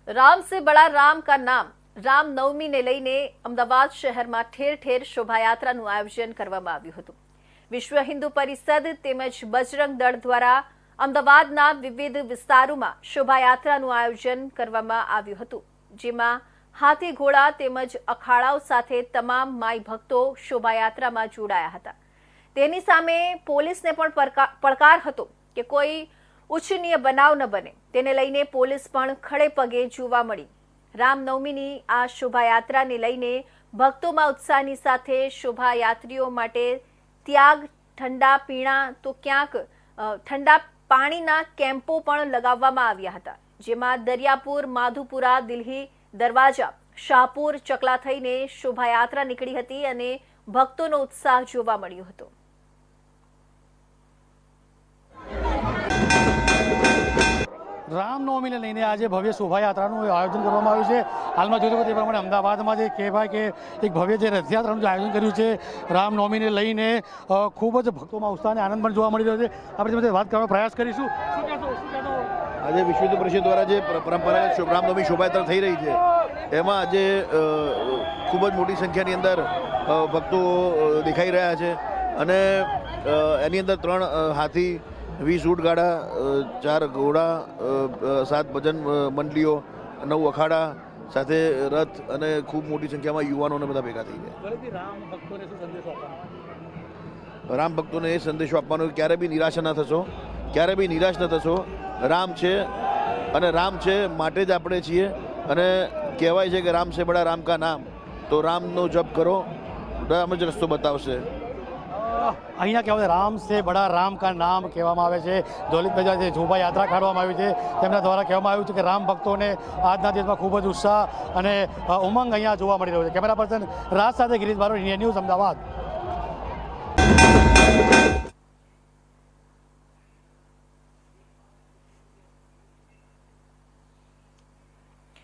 राम से बड़ा राम का नाम રામનવમીને લઈને અમદાવાદ શહેરમાં ઠેર ઠેર શોભાયાત્રાનું આયોજન કરવામાં આવ્યું હતું। વિશ્વ હિન્દુ પરિષદ તેમજ બજરંગ દળ દ્વારા અમદાવાદના વિવિધ વિસ્તારોમાં શોભાયાત્રાનું આયોજન કરવામાં આવ્યું હતું, જેમાં હાથી ઘોડા તેમજ અખાડાઓ સાથે તમામ માઈ ભક્તો શોભાયાત્રામાં જોડાયા હતા। તેની સામે પોલીસને પણ પડકાર હતો કે કોઈ ઉચ્ચનીય બનાવ ન બને, તેને લઈને પોલીસ પણ ખડે પગે જોવા મળી। રામનવમીની આ શોભાયાત્રાને લઈને ભક્તોમાં ઉત્સાહની સાથે શોભાયાત્રીઓ માટે ત્યાગ, ઠંડા પીણા તો ક્યાંક ઠંડા પાણીના કેમ્પો પણ લગાવવામાં આવ્યા હતા, જેમાં દરિયાપુર, માધુપુરા, દિલ્હી દરવાજા, શાહપુર, ચકલા થઈને શોભાયાત્રા નીકળી હતી અને ભક્તોનો ઉત્સાહ જોવા મળ્યો હતો। રામનવમીને લઈને આજે ભવ્ય શોભાયાત્રાનું આયોજન કરવામાં આવ્યું છે। હાલમાં જોયું તે પ્રમાણે અમદાવાદમાં જે કહેવાય કે એક ભવ્ય જે રથયાત્રાનું જે આયોજન કર્યું છે રામનવમીને લઈને ખૂબ જ ભક્તોમાં ઉત્સાહ અને આનંદ પણ જોવા મળી રહ્યો છે। આપણે તેમાં વાત કરવાનો પ્રયાસ કરીશું। આજે વિશ્વ હિન્દુ પરિષદ દ્વારા જે પરંપરાગત રામનવમી શોભાયાત્રા થઈ રહી છે એમાં આજે ખૂબ જ મોટી સંખ્યાની અંદર ભક્તો દેખાઈ રહ્યા છે અને એની અંદર 3 હાથી, 20 ઊંટગાડા, 4 ઘોડા, 7 ભજન મંડળીઓ, 9 અખાડા સાથે રથ અને ખૂબ મોટી સંખ્યામાં યુવાનોને બધા ભેગા થઈ ગયા। રામ ભક્તોને એ સંદેશો આપવાનો ક્યારે બી નિરાશા ન થશો, ક્યારે બી નિરાશ ન થશો। રામ છે અને રામ છે માટે જ આપણે છીએ અને કહેવાય છે કે રામ સે બડા રામ કા નામ, તો રામનો જપ કરો, રામ જ રસ્તો બતાવશે। અહીંયા કહેવાય રામ સે બડા રામ કા નામ કહેવામાં આવે છે। દોલિતભાઈ જે શોભાયાત્રા કાઢવામાં આવી છે તેમના દ્વારા કહેવામાં આવ્યું છે કે રામ ભક્તોને આજના દિવસમાં ખૂબ જ ઉત્સાહ અને ઉમંગ અહીંયા જોવા મળી રહ્યો છે। કેમેરા પર્સન રાજ સાથે ગિરીશ બારોટ, ઇન્ડિયા ન્યૂઝ, અમદાવાદ।